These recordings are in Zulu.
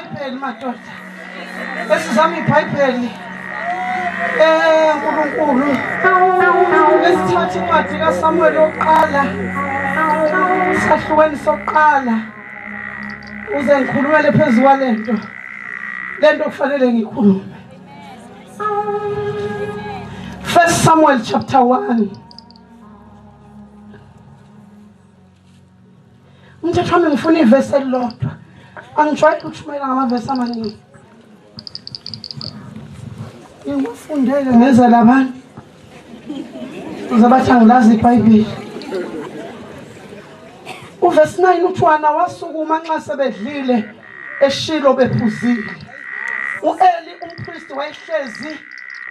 iBhayibheli madoda. Esizama iBhayibheli. uNkulunkulu. Lesithatha incwadi kaSamuel yokuqala. Sahlukweni sokuqala. Uze ngikhulumele phezulu kwalento. Lento kufanele ngikhulume. 1 Samuel chapter 1. Mthetho wami ngifuna ivesi elilodwa. Angijwayele ukuthumela ngamavesi amaningi. Ngifundele ngeza labantu. Uzabathi angilazi iBhayibheli. Uverse 9 uthwana wasukuma nxa sebedlile eShilo bephuzile. U-Eli umpristi wayehlezi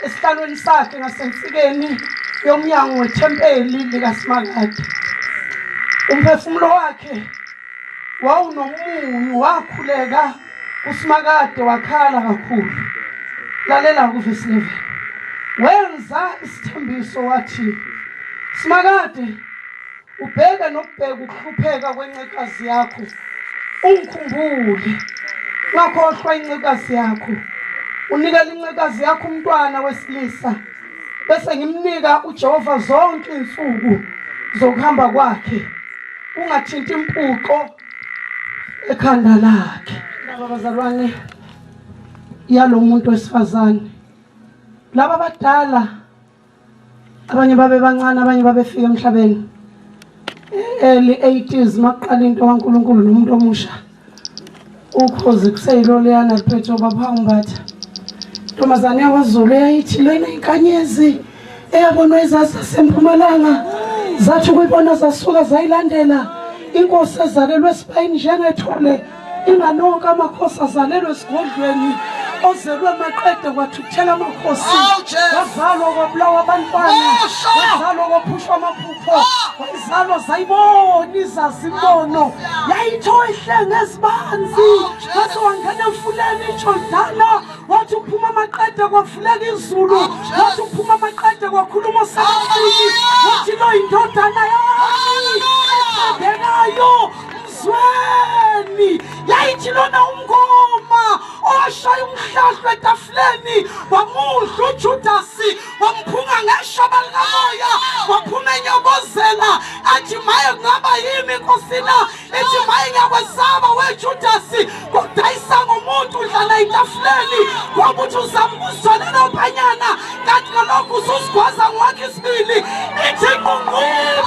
esihlalweni sakhe ngasensikeni yomnyango wethempeli likaSimakade. Umphefumulo wakhe wawunomunyu wakhuleka uSimakade wakhala kakhulu. Lalela kuverse 11. Wenza isithembiso wathi, Simakade, ubheke nokubheka ukuhlupheka kwencekazi yakho. Ungikhumbule. Ngakhohlwa incekazi yakho. Unikela incekazi yakho umntwana wesilisa. Bese ngimnika uJehova zonke insuku zokuhamba kwakhe. Ungathinti impuqo ekhanda lakhe. Laba bazalwane yalo muntu wesifazane. Laba badala abanye babe bancane abanye babefika emhlabeni. Early 80s maqala into kaNkulunkulu nomuntu omusha. Ukhozi kuseyilo leyana liphethe baba umbatha. Ntombazane yaKwaZulu eyayithi lena inkanyezi eyabonwa izazi sempumalanga zathi ukuyibona zasuka zayilandela inkosi ezalelwe eSpain njengethole inganonke amakhosi azalelwe esigodlweni ozelwe maqede kwathuthela amakhosi wazalwa kwabulawa abantwana wazalwa kwaphushwa amaphupho wazalwa zayibona izazimbono yayitho ihlenge ezibanzi wathi wangena emfuleni iJordana wathi uphuma amaqede kwafuleka izulu wathi uphuma amaqede kwakhuluma osemanzini wathi lo indodana yami ethandekayo Mzweni yayithi lona umngoma oshaya umhlahlo etafuleni wamuhla uJudasi wamphunga ngeshaba likamoya waphuma enyobozela athi maye kungaba yimi inkosina ethi maye ngiyakwesaba weJudasi kodayisa ngomuntu udlala etafuleni kwabuthi uzambusolela uphanyana kanti ngalokho ususigwaza ngwakhe isibili ithi nqunqulu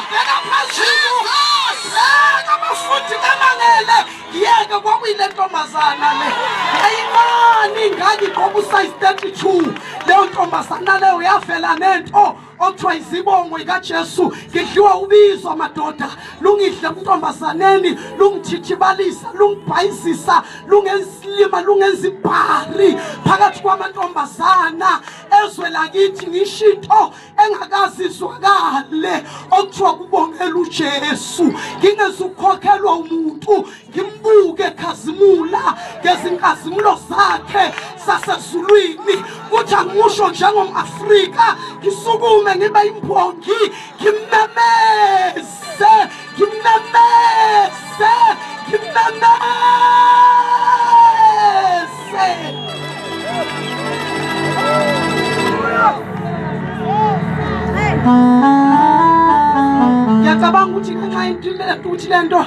bheka phezulu abafundi bemangele yeke kwakuyile ntombazana le ayimani ingane igqoka usize 32 leyo ntombazana leyo yavela nento okuthiwa izibongo ikaJesu ngidliwa ubizo amadoda lungidle kuntombazaneni lungithithibalisa lungibhayizisa lungensilima lungenzibhari phakathi kwamantombazana ezwe lakithi ngishito engakazizwakale okuthiwa kubongela uJesu ngingezukhokelwa umuntu ngimbuke ekhazimula ngezinkazimulo zakhe sasezulwini kuthi angimusho njengomAfrika ngisukume ngibe imphongi ngimemeze ngiyacabanga ukuthi ngenxa yokuthi lento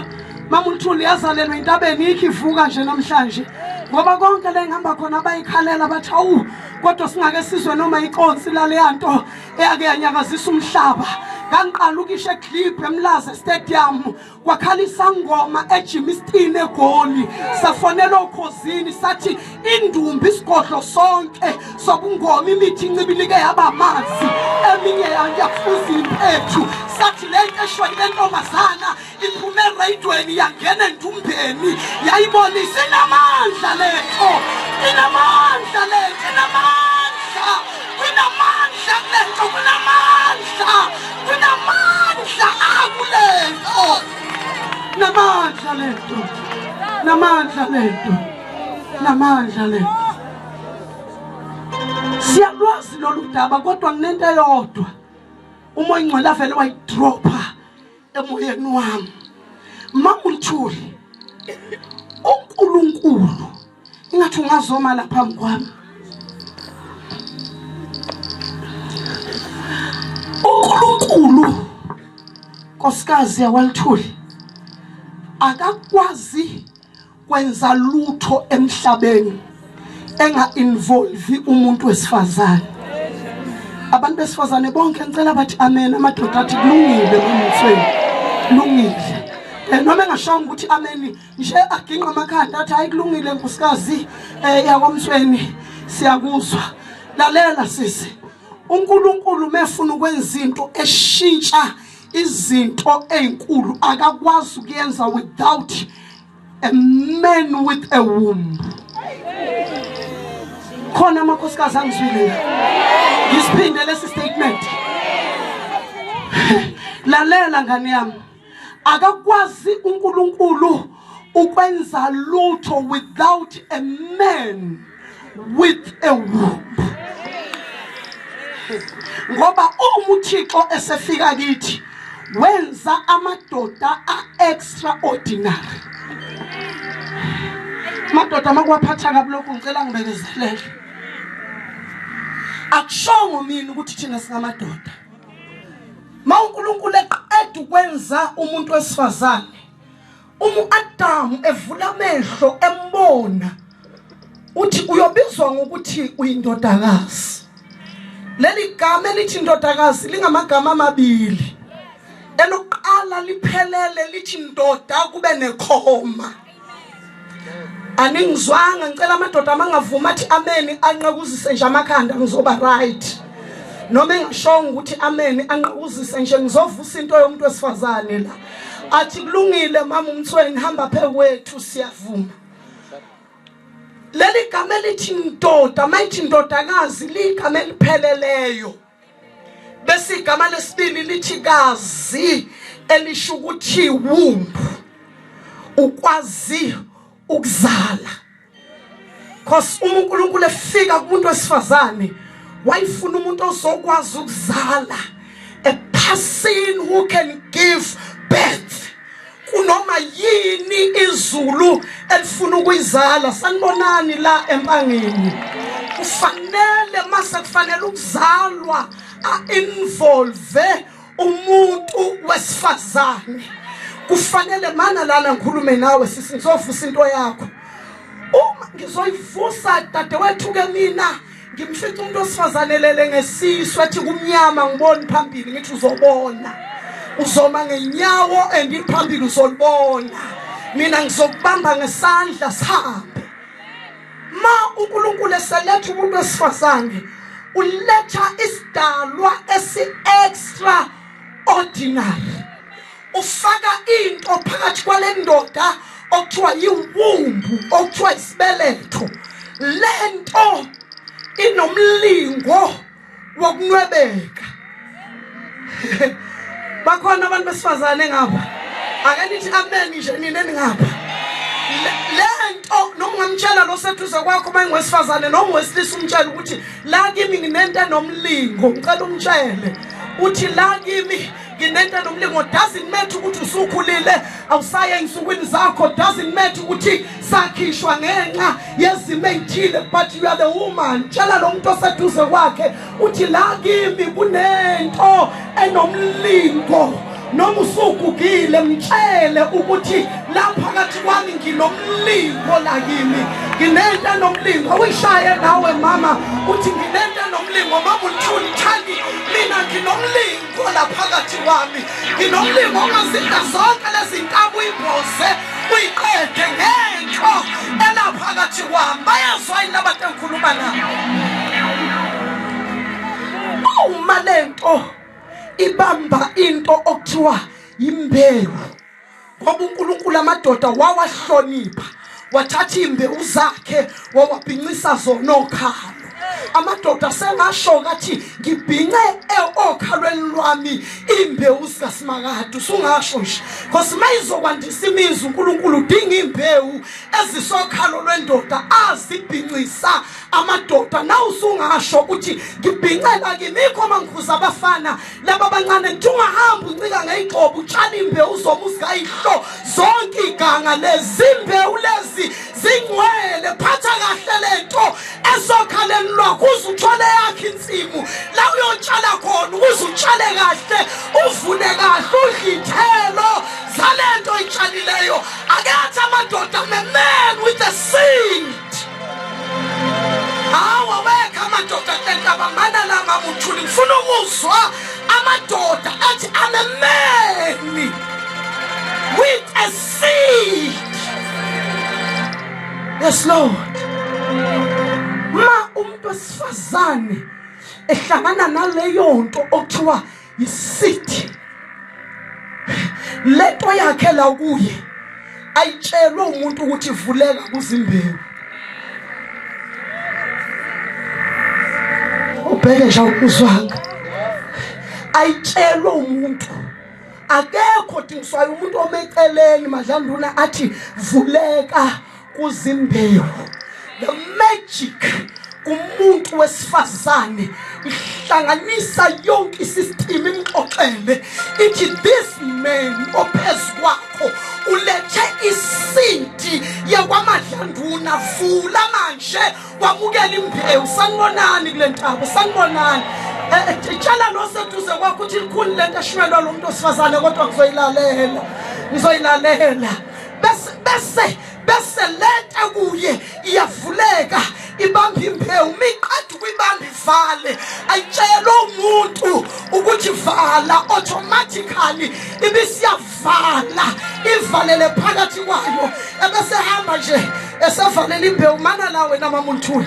mama uNthuli yazalelwa eNtabeni ikhivuka nje namhlanje ngoba konke la engihamba khona bayikhalela bathi awu kodwa singake sizwe noma iconsi laleyanto eyake yanyakazisa umhlaba kanqala ukishe clip eMlaza Stadium wakhalisa ngoma eJimistin eGoli safonela ukhosini sathi indumbi isigodlo sonke sobungoma imithi incibilike yabamanzi eminye yafuza impethu sathi lento eshwele ntombazana iphume radioweni yangena entumbeni yayibonisa inamandla lento inamandla lento kunamandla akulento namandla lento siyalwazi lolu daba kodwa nginento eyodwa umoya ingcwele vele wayidropha emoyeni wami mama uNthuli uNkulunkulu ingathi ungazoma lapha phambi kwami. uNkulunkulu Nkosikazi yakwalithuli akakwazi kwenza lutho emhlabeni enga-involve umuntu wesifazane. Abantu besifazane bonke ngicela bathi amen. Amadoda athi kulungile Mtshweni, kulungile. Noma engashongo ukuthi amen nje aginqa amakhanda athi hayi kulungile nkosikazi yakwaMtshweni siyakuzwa. Lalela sisi, uNkulunkulu mefuna ukwenza izinto eshintsha izinto ezinkulu akakwazi ukuyenza without a man with a womb. Khona amakhosikazi angizwile ngisiphinde lesi statement. Lalela ngane yami, akakwazi uNkulunkulu ukwenza lutho without a man with a womb. Ngoba uMthixo esefika kithi wenza amadoda extraordinary. Madoda makwaphatha kabuhlungu ngicela ngibekezelele. Akushongo mina ukuthi thina singamadoda. uNkulunkulu eqeda ukwenza umuntu wesifazane, Adam evula amehlo embona uthi uyobizwa ngokuthi uyindodakazi. Leli gama elithi indodakazi lingamagama amabili. Elokuqala liphelele lithi ndoda kube nekhoma. Aningizwanga ngicela amadoda mangavuma athi amen anqakuzise nje amakhanda ngizoba right. Noma engishongo ukuthi amen anqakuzise nje ngizovusa into yomuntu wesifazane la. Athi kulungile mama uMtshweni hamba phewethu siyavuma. Leli gama elithi ndoda mayithi ndodakazi ligama elipheleleyo. Bese igama lesibili lithi kazi elisho ukuthi womb. Ukwazi ukuzala. Because uNkulunkulu efika kumuntu wesifazane wayifuna umuntu ozokwazi ukuzala, a person who can give birth. Kunoma yini izulu elifuna ukuyizala. Sanibonani la eMpangeni kufanele mase kufanele ukuzalwa involve umuntu wesifazane. Kufanele mana lana ngikhulume nawe sisi ngizovusa into yakho. Uma ngizoyivusa dadewethu ke mina ngimfica umuntu wesifazane lele ngesisu ethi kumnyama ngibona phambili ngithi uzobona. Uzoma ngenyawo endiphambili uzolibona. Mina ngizokubamba ngesandla sihambe. Ma uNkulunkulu eseletha umuntu wesifazane uletha isidalwa esi-extra ordinary. Ufaka into phakathi kwale ndoda okuthiwa yiwumbu, okuthiwa isibeletho. Lento inomlingo wokunwebeka. Bakhona abantu besifazane ngapha. Ake nithi amen nje nina ningapha. Lento noma ungamtshela lo sethuze kwakho mangwesifazane noma wesilisa umtshela ukuthi la kimi nginento enomlingo, ngicela umtshele uthi la kimi nginento nomlingo. Doesn't matter ukuthi usukhulile awusaye insukwini zakho, doesn't matter ukuthi sakhishwa ngenxa yezimo ezithile, but you are the woman. Tshela lo muntu oseduze kwakhe uthi la kimi kunento enomlingo. Noma usugugile mtshele ukuthi la phakathi kwami nginomlingo la kimi. Nginento enomlingo. Awushaye nawe mama uthi nginento enomlingo. Mama uthuli thandi mina nginomlingo la phakathi kwami. Nginomlingo ongazinda zonke lezi ntabu uyibose uyiqede ngento ela phakathi kwami. Bayazwa yini abantu engikhuluma nabo? Uma lento ibamba into okuthiwa imbewu. Ngoba uNkulunkulu amadoda wawahlonipha, wathatha imbewu zakhe wawabhincisa zona okhalo. Amadoda sengasho kathi ngibhince okhalweni lwami imbewu sikaSimakade. Usungasho nje because mayizokwandisa imizi uNkulunkulu udinga imbewu ezisokhalo lwendoda azibhincisa amadoda. Na usungasho ukuthi ngibhincela kimi ikho mangikhuza abafana laba abancane ngithi ungahamba uncika ngeyigxobo utshala imbewu zoma uzikayihlo zonke iganga lezi imbewu lezi edolobheni lwakho uze uthole yakhe insimu la uyotshala khona ukuze utshale kahle uvune kahle udle ithelo zalento oyitshalileyo. Akathi amadoda I'm a man with a seed. Hawa wekha amadoda ntaba mana la mamuthuli ngifuna ukuzwa amadoda athi I'm a man with a seed. Yes Lord. Ma umuntu wesifazane ehlangana naleyo nto okuthiwa yisithi lento yakhe la kuye ayitshelwe umuntu ukuthi ivuleka kuzimbewu. Ubheke nje ukuzwanga ayitshelwe umuntu akekho dingiswayo umuntu omeceleni madlanduna athi vuleka kuzimbewu. The magic kumuntu wesifazane ihlanganisa yonke isystem imxoxele ithi this man ophezu kwakho ulethe isindi yakwamadlanduna vula manje wamukela imbewu. Sanibonani kule ntaba sanibonani. Itshala lo seduze kwakho uthi likhulu lento eshwelwa lo muntu wesifazane kodwa ngizoyilalela bese lenta kuye iyavuleka ibamba imbewu miqadi kwibamba ivale ayitshela umuntu ukuthi vala automatically ibisiyavala ivalele phakathi kwayo ebese hamba nje esavalele imbewu mana la wena mamuntu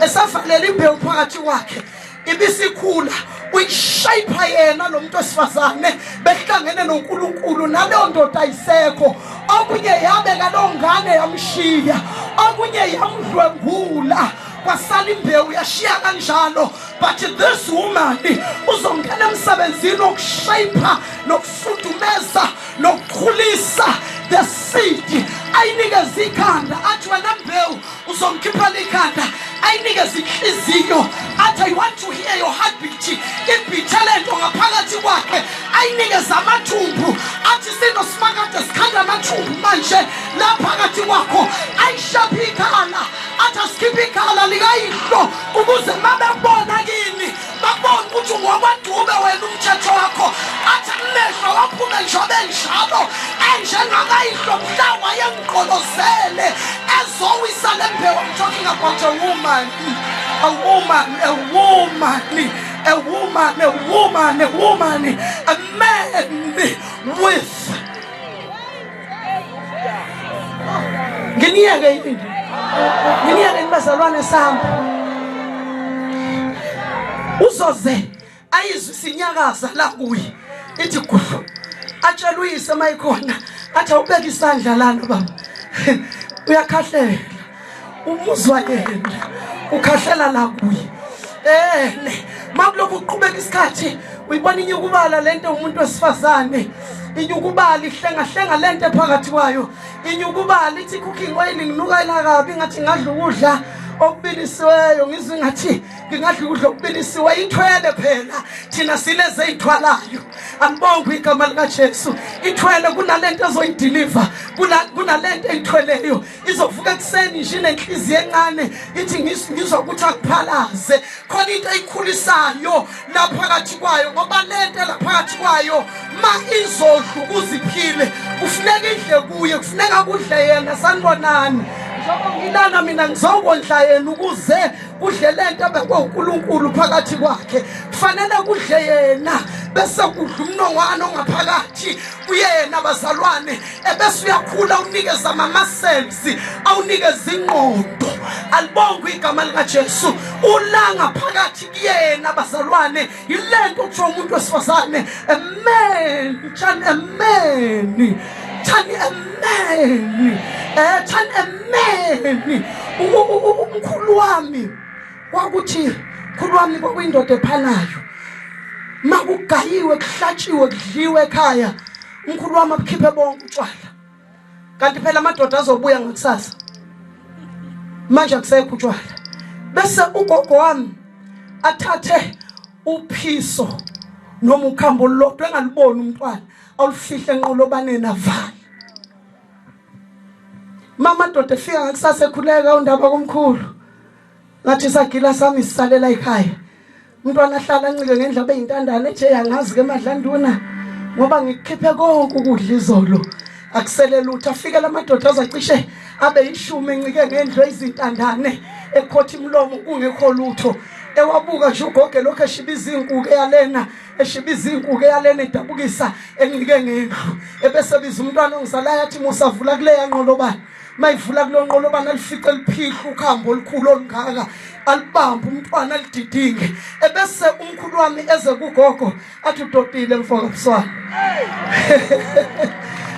esavalele imbewu phakathi kwakhe ibisikhula uyishape yena lo muntu wesifazane behlangene noNkulunkulu naleyo ndoda ayisekho okunye yabeka lo ngane yamshiya okunye yamdlwengula kwasala imbewu yashiya kanjalo. But this woman uzongena emsebenzini okushape nokufudumeza nokukhulisa the seed ayinikeza ikhanda athi wena mbewu uzomkhipha ikhanda ayinikeza inhliziyo athi I want to hear your heartbeat ibithelento ngaphakathi kwakhe ayinikeza amathumbu athi sino simakade sikhanda amathumbu manje la phakathi kwakho ayishaphi ikhala athi asikhiphe ikhala likayihlo ukuze mabebona kini babone ukuthi ngokwadube wena umthetho wakho athi amehlo waphume njobe njalo enjengakayihlo mhlawa yengiqolozele ezowisa lembewu. I'm talking about a woman, a man with ngiyeke bazalwane sami uzoze ayizwe sinyakaza la kuyi ithi gudlu atshela uyise mayikhona athi awubeka isandla lana baba uyakhahlela umuzwa yena ukhahlela la kuyi makulokhu uqhubeka isikhathi uyibona inyukubala lento umuntu wesifazane inyukubala ihlenga lento phakathi kwayo inyukubala ithi cooking oil nginuka kabi ngathi ngadla ukudla okubilisiweyo ngizwe ngathi ngingadla ukudla okubilisiwe ithwele phela thina sileze ithwalayo angibonge igama lika Jesu ithwele kunalento ezoyideliver kunalento eyithweleyo izovuka ekseni nje nenhliziyo encane ithi ngizwa ukuthi akuphalaze khona into eyikhulisayo la phakathi kwayo ngoba lento la phakathi kwayo ma izodla ukuziphile kufuneka idle kuye kufuneka kudle yena. Sanibonani ngilana mina ngizokondla yena ukuze kudle lento abekwe uNkulunkulu phakathi kwakhe kufanele kudle yena bese kudla umnongwana ongaphakathi kuyena bazalwane ebese uyakhula unikeza ama muscles awunikeza ingqondo. Alibonge igama lika Jesu ulanga phakathi kuyena bazalwane yilento ukusho umuntu wesifazane amen chani amen chani amen chani amen. Umkhulu wami kwakuthi mkhulu wami kwakuyindoda ephanayo makugayiwe kuhlatshiwe kudliwe ekhaya umkhulu wami abukhiphe bonke utshwala kanti phela amadoda azobuya ngakusasa manje akusekho utshwala bese ugogo wami athathe uphiso noma ukhambo lodwa engaliboni umntwana awulifihle enqolobaneni avala. Mama doda efika ngakusasa ekhuleka undaba komkhulu ngathi sagila sami sisalela ekhaya umntwana ahlala ancike ngendlaba eyintandane ethe yangazi ke emadlanduna ngoba ngikukhiphe konke ukudla izolo akusele lutho afike lamadoda azacishe abe yishumi encike ngendlo ezintandane ekhothi imlomo kungekho lutho ewabuka nje ugoge lokho eshibiza inkuku eyalena eshibiza inkuku eyalena edabukisa encike ngendlu ebese biza umntwana ongizalayo athi musavula kule yanqolobana mayivula kulo nqolobana alifice liphihla ukhambo olukhulu olungaka alibamba umntwana alididinge ebese umkhulu wami eze kugogo athi udodile mfoka Buswana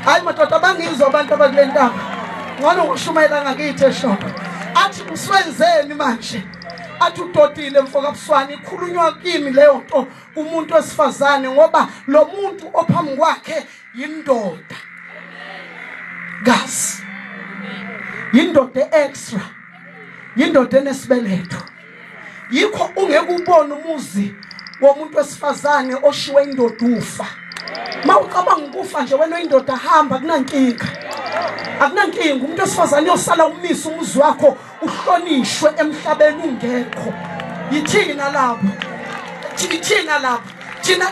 hayi madoda bangizwa abantu abakulentaba ngone ngoshumayela ngakithi eshoko athi uswenzeni manje athi udodile mfoka Buswana ikhulunywa kimi leyo nto umuntu wesifazane ngoba lo muntu ophambi kwakhe yindoda gas yindoda extra yindoda enesibeledo yikho ungeke ubone umuzi womuntu wesifazane oshiwe indoda ufa mawucabanga ukufa nje wena indoda hamba kunankinga akunankinga umuntu wesifazane yosala umisa umuzi wakho uhlonishwe emhlabeni ungekho yithina lapho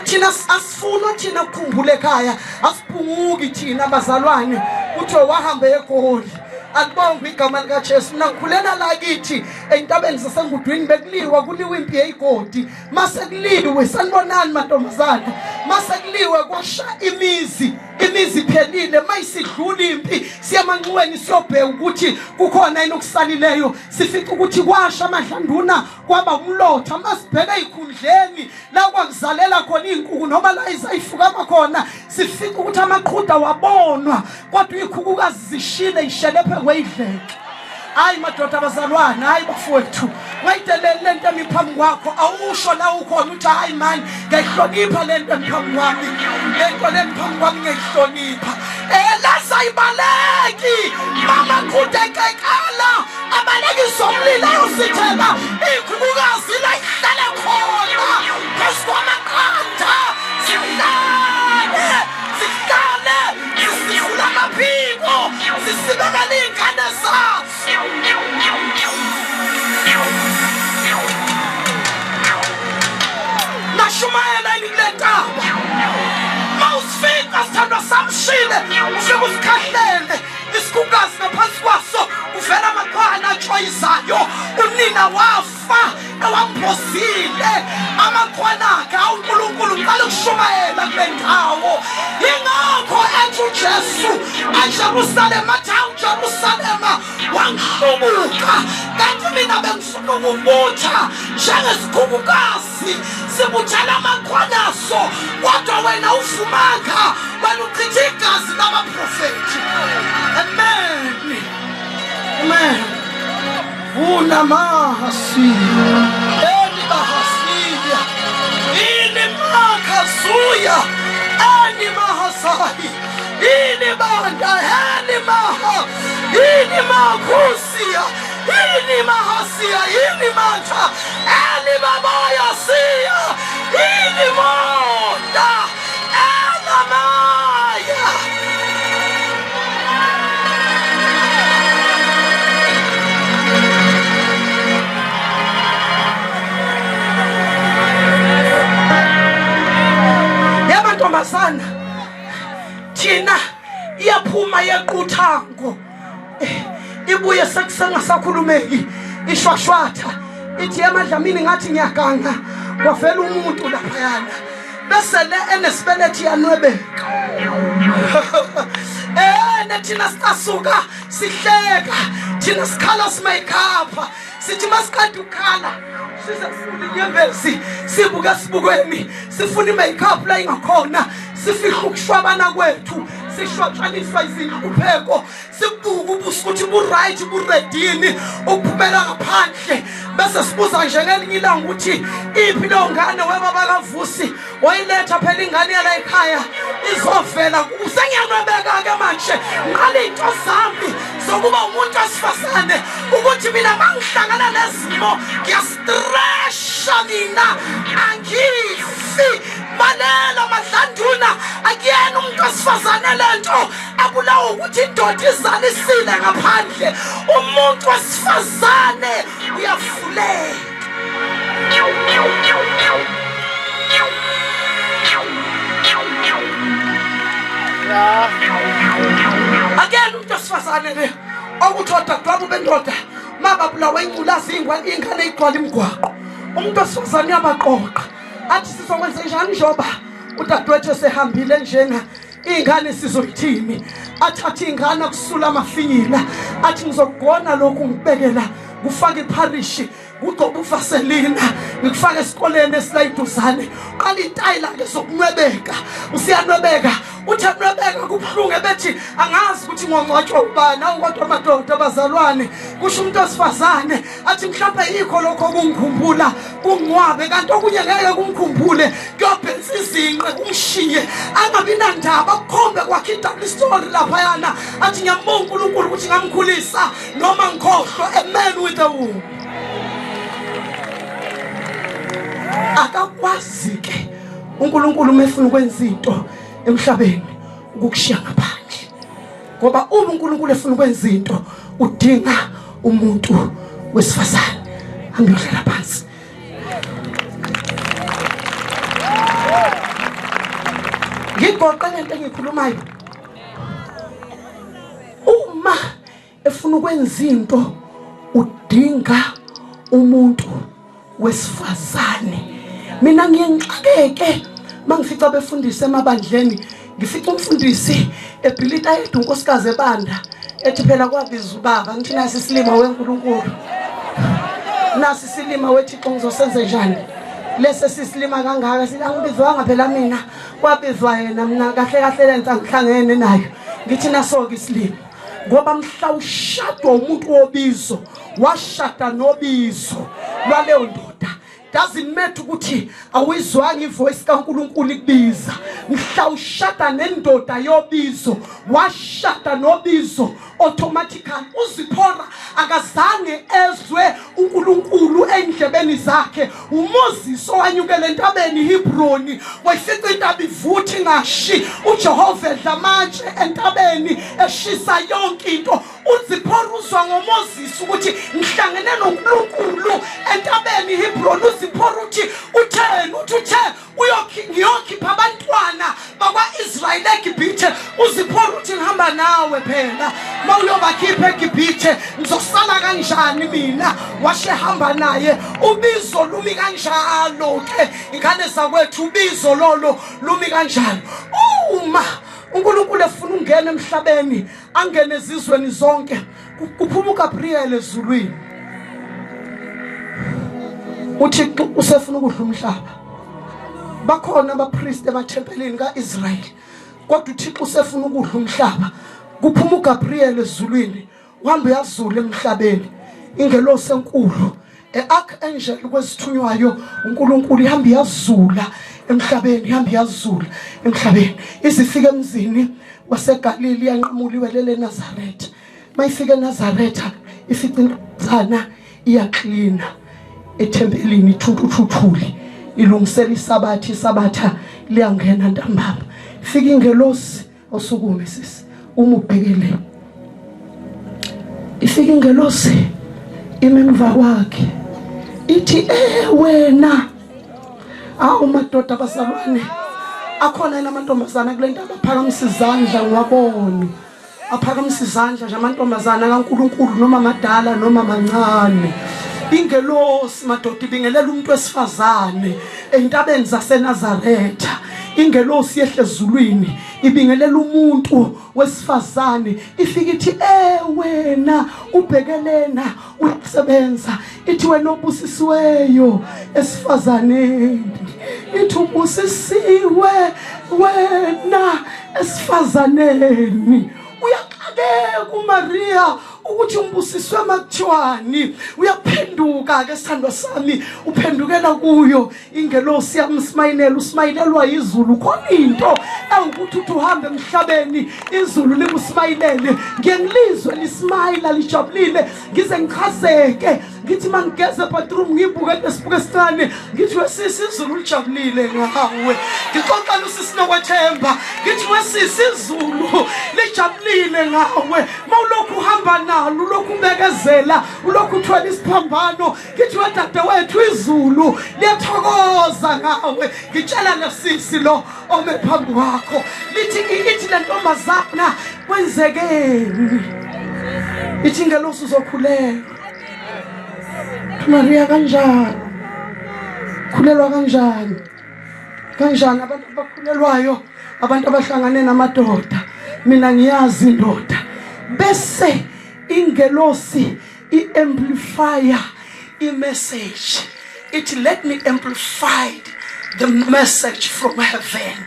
thina asifuna thina ukukhumbula ekhaya asiphunguki thina abazalwane uthe wahamba eGoli akubonga igama lika Jesu mina ngikhulela la kithi entabeni zasengudwini bekuliwa kuliwa impi yeGoli mase kuliwe sanibonani mantombazana mase kuliwe kwasha imizi phelile mayisidlula impi siyamanxiweni siyobheka ukuthi kukhona yini okusalileyo sifica ukuthi kwasha amadlanduna kwaba umlotha masibheka ezikhundleni la kwakuzalela khona inkukhu noma la izayifuka khona sifica ukuthi amaqhuda wabonwa kodwa ikhukukazi zishile ishelephe kweyidleke hayi madoda abazalwana hayi bafowethu wayitelele lento emiphambi kwakho awusho la ukhona uthi hayi man ngiyihlonipha lento emiphambi kwami lento lemiphambi kwami ngiyihlonipha lasayibaleki mama kudekekala abaleki somlilo usithela ikhukukazi la ihlala khona phezu kwamaqanda sihlale sisula amaphiko sisibekela iy'ngane zazo nashumayela ikulentaba mawusifika sithandwa samshile ufika usikhahlele isikhukukazi ngaphansi kwaso uvela amaqhwana atshoyizayo unina wafa ewamphosile amaqhwana akhe uNkulunkulu uqala ukushumayela kule ndawo yingakho ethi uJesu eJerusalema athi uJerusalema wangihlumuka kanti mina bengifuna ukubutha njengesikhukukazi sibuthela amaqhwana aso kodwa wena ufumanga wena uchitha igazi labaprofethi amen amen unamahasiya elibahasiya inimakazuya animahasai inimanda helimaha inimakhusiya inimahasiya inimanta elibabayasiya inimonda elamaya yamantombazana thina iyaphuma yequthango ibuye sekusengasakhulumeki ishwashwatha ithi emadlamini ngathi ngiyaganga kwavela umuntu laphayana bese le enesibelethi yanwebeka thina sitasuka sihleka thina sikhala simayikhapha sithi masiqeda ukukhala sisefuna inyembezi sibuka sibukweni sifuna imakeup la ingakhona sifihla ukushwabana kwethu sishwatshaniswa izinhlupheko sibuka ubuso ukuthi bu-right bu-redini ukuphumela ngaphandle bese sibuza nje ngelinye ilanga ukuthi iphi leyo ngane webaba kaVusi wayiletha phela ingane yala ekhaya izovela sengiyanwebeka-ke manje ngiqala iy'nto zami zokuba umuntu wesifazane ukuthi mina mangihlangana nezimo ngiyastresha mina angifi balela madlanduna akuyena umuntu wesifazane lento abulawa ukuthi indoda izalisile ngaphandle umuntu umuntu wesifazane uyafuleka. Again umuntu wesifazane le okuthoda kwabu bendoda mababulawa ingculazi ingane igcwala imigwaqo. Umuntu wesifazane uyabaqoqa athi sizokwenza njani njoba udadewethu sehambile njena ingane sizoyithini. Athatha ingane kusula amafinyila athi ngizogona lokhu ngibekela kufaka ipharishi kugcoba uvaselina ngikufaka esikoleni esilayiduzane qala intayila ke sokunwebeka usiyanwebeka uthi anwebeka kubhlunge bethi angazi ukuthi ngongcwatshwa ubani awukodwa amadoda abazalwane kusho umuntu wesifazane athi mhlawumbe yikho lokho kungikhumbula kungcwabe kanti okunye ngeke kumkhumbule kuyobhenza izinqe kumshiye angabi nandaba kukhombe kwakhe idouble story lapha yana athi ngiyambonga uNkulunkulu ukuthi ngamkhulisa noma ngikhohlwa a man with a womb. Akakwazi ke uNkulunkulu mefuna ukwenza into emhlabeni ukukushiya ngaphandle ngoba uma uNkulunkulu efuna ukwenza into udinga umuntu wesifazane. Angiyohlala phansi. Ngigoqa ngento engikhulumayo. Uma efuna ukwenza into udinga umuntu wesifazane. Mina ngiyengxakeke mangifica befundisa emabandleni ngifica umfundisi ebhilita yedwa unkosikazi ebanda ethi phela kwabiza ubaba ngithi nasi isilima weNkulunkulu nasi isilima weThixo ngizosenza njani lese sisilima kangaka silangibizwanga phela mina kwabizwa yena mina kahle kahle lenza ngihlangene nayo ngithi nasoke isilima ngoba mhla ushadwa umuntu wobizo washada nobizo lwaleyo ndoda. Doesn't matter ukuthi awizwanga ivoice kaNkulunkulu ikubiza. Mhla ushada nendoda yobizo washada nobizo automatically uZiphora akazange ezwe uNkulunkulu endlebeni zakhe. uMoses owanyukela entabeni iHebroni wayifica intaba ivuthi ngashi uJehova edla amatshe entabeni eshisa yonke into. uZiphora uzwa ngoMoses ukuthi ngihlangene noNkulunkulu entabeni iHebroni. uZiphora uthi utheni uthe uyokhipha abantwana bakwaIsrayeli eGibhithe. uZiphora uthi ngihamba nawe phela mawuyobakhipha eGibhithe ngizosala kanjani mina. Washehamba naye ubizo lumi kanjalo ke ingane zakwethu ubizo lolo lumi kanjalo. Uma uNkulunkulu efuna ungena emhlabeni angene ezizweni zonke kuphuma uGabriel ezulwini uThixo usefuna ukudla umhlaba. Bakhona abapriest emathempelini kaIsrayeli kodwa uThixo usefuna ukudla umhlaba. Kuphuma uGabriel ezulwini uhamba yazula emhlabeni ingelosi enkulu earchangel kwesithunywayo uNkulunkulu ihamba yazula emhlabeni ihamba yazula emhlabeni izifika emzini waseGalili yanqamuliwe lele Nazareth. Mayifika eNazareth ifika intombazana iyaklina ethempelini ithuthuthuli ilungisela isabatha liyangena ntambama. Fika ingelosi osukume sisi uma ubhekele ifika ingelosi imemva kwakhe ithi wena madoda abazalwane akhona namantombazana kule nto aphakamisa izandla ngwabona aphakamisa izandla nje amantombazana kaNkulunkulu noma amadala noma amancane. Ingelosi madoda ibingelela umuntu wesifazane entabeni zaseNazaretha. Ingelosi yehle ezulwini ibingelela umuntu wesifazane ifika ithi wena ubhekelena usebenza ithi wena obusisiweyo esifazaneni ithi ubusisiwe wena esifazaneni. Uyaxakeka uMaria ukuthi umbusiswe emakuthiwani. Uyaphenduka ke sithandwa sami uphendukela kuyo ingelosi yamsmayinela usmayilelwa izulu. Khona into ewukuthi uthi uhambe emhlabeni izulu likusmayilele ngiyengilizwe lismayila lijabulile ngize ngichazeke ngithi mangigeze bathroom ngibuke lesibuke esincane ngithi wesisi izulu lijabulile ngawe. Ngixoxa usisi nokwethemba ngithi wesisi izulu lijabulile ngawe mawulokhu uhamba nalo ulokhu ubekezela ulokhu uthwala isiphambano ngithi wedadewethu izulu liyathokoza ngawe ngitshela lesisi lo ome phambi kwakho lithi le ntombazana kwenzekeni ithi ngelosi uzokhulelwa Maria kanjani khulelwa kanjani abantu abakhulelwayo abantu abahlangane namadoda mina ngiyazi indoda bese ingelosi i-amplifier i-message it let me amplify the message from heaven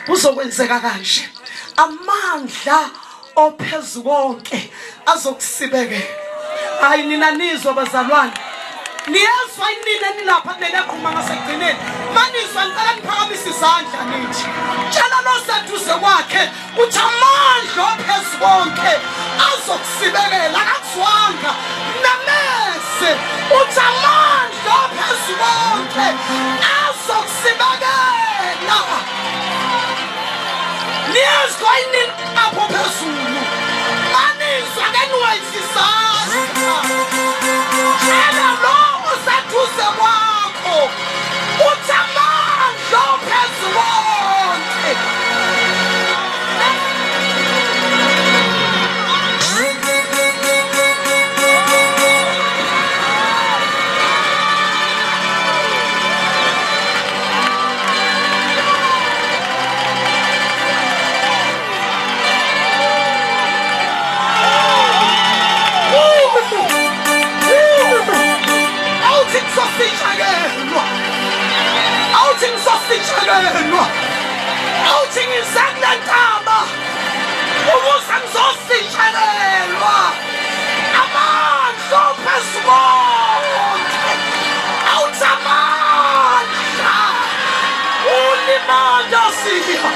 kuzokwenzeka kanje amandla ophezulu konke azokusibekela hayi nina nizwa bazalwane niyezwa inini enilapha nelekhuma ngasekugcineni manizwa ngicela niphakamise izandla nithi tshela lo seduze kwakhe uthi amandla ophezulu konke azokusibekela akuzwanga namese uthi amandla ophezulu konke azokusibekela niyezwa inini apho phezulu manizwa ngeniwayisizandla tshela lo useduze kwakho uthi amandla ophezulu konke ngizositshakelwa awuthi ngizakule ntaba ukuze ngizositshakelwa amandla ophezulu konke awuthi amandla ulimandla siya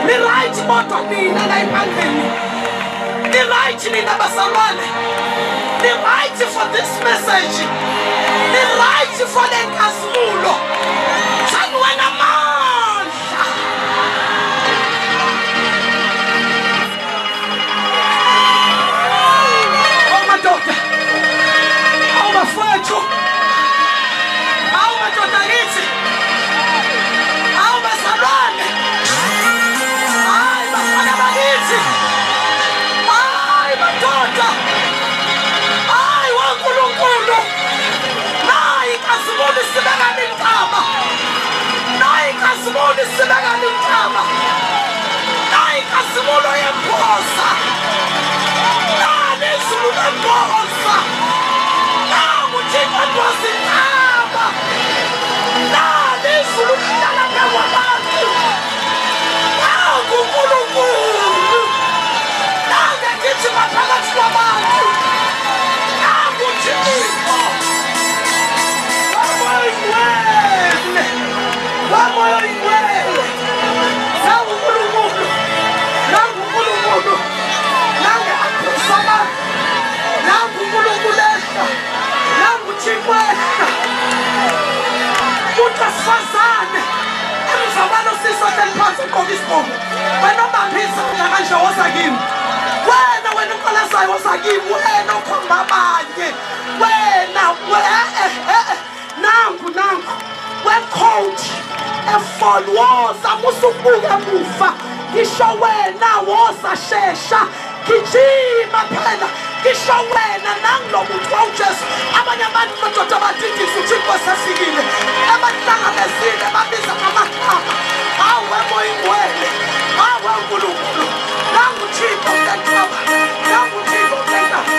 ni right moto nina la eMpangeni ni right nina bazalwane ni right for this message ni right for the nkasimulo sani wena mandla oh madoda oh mafethu oh madoda ngithi bazalwane hayi bafana bakithi hayi madoda hayi waNkulunkulu nayi kasibona isibekana intaba nayi kasibona isibekana intaba nayi kasibona yemposa nale izulu lemposa nakuthixo nkosi intaba nale izulu lihlala phezu kwabantu uNkulunkulu nange ngithi maphakathi kwabantu nanguthixo wamoya ingwele nanguNkulunkulu nange aphusama nanguNkulunkulu ehla nanguthixo ehla utasifazane emvabalo sisohle liphansi ugqoka isibongo wena obambisa kanje woza kimi wena unkolazayo woza kimi wena okhomba abanye wena nangu wecoach efall woza musubuka emuva ngisho wena woza shesha gijima phela ngisho wena nangilomuntu wawujesu abanye abantu madoda abadidisa uthixo sefikile abahlangabezile babiza ngamagama awe moya ingwele awe uNkulunkulu nanguthixo ngentaba nanguthixo ngentaba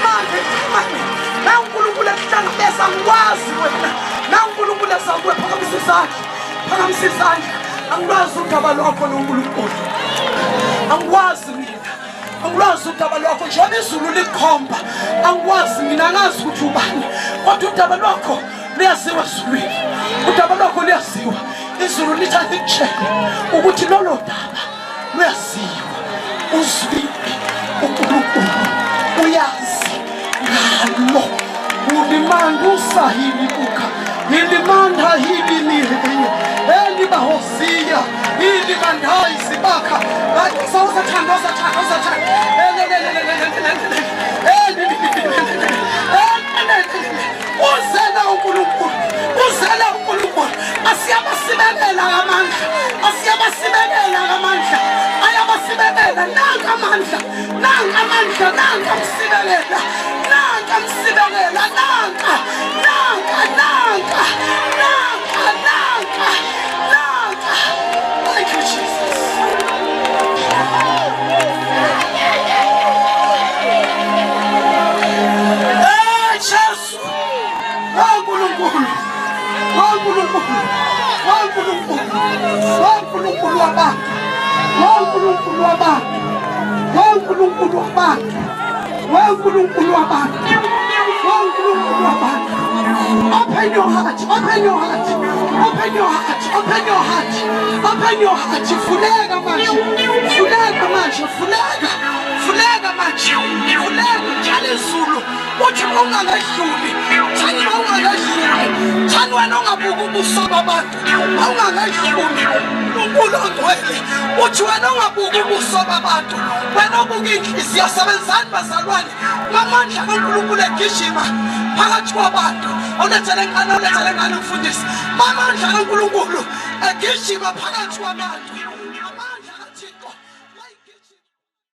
manje nanguNkulunkulu ekuhlangabeza ngikwazi wena nanguNkulunkulu esakuwe phakamisa izandla angikwazi udaba lwakho noNkulunkulu angikwazi mina angikwazi udaba lwakho njengoba izulu likhomba angikwazi mina ngazi ukuthi ubani kodwa udaba lwakho liyaziwa ezulwini udaba lwakho liyaziwa izulu lithi likutshele ukuthi lolo daba luyaziwa uzwile uNkulunkulu uyazi Lo, ulimandusa hili buka, ilimanda hili nihenye, bahozia, ilimandai sibaka, sauza tano, uzela uNkulunkulu, asiyabasibekela amandla, ayabasibekela, nanga amandla, nanga msibelela, nanga. Thank you, Jesus. Jesus. Open your heart. Fulega manje. Jale Zulu. Uthi ungakahluli. Thani wena ungabuka ubuso babantu. Ungakahluli. uNkulunkulu ongcwele. Uthi wena ungabuka ubuso babantu. Wena ubuka inhliziyo. Sebenzani bazalwane. Ngamandla kaNkulunkulu egijima phakathi kwabantu. Awulethele ngane mfundisi. Amandla kaNkulunkulu egijima phakathi kwabantu.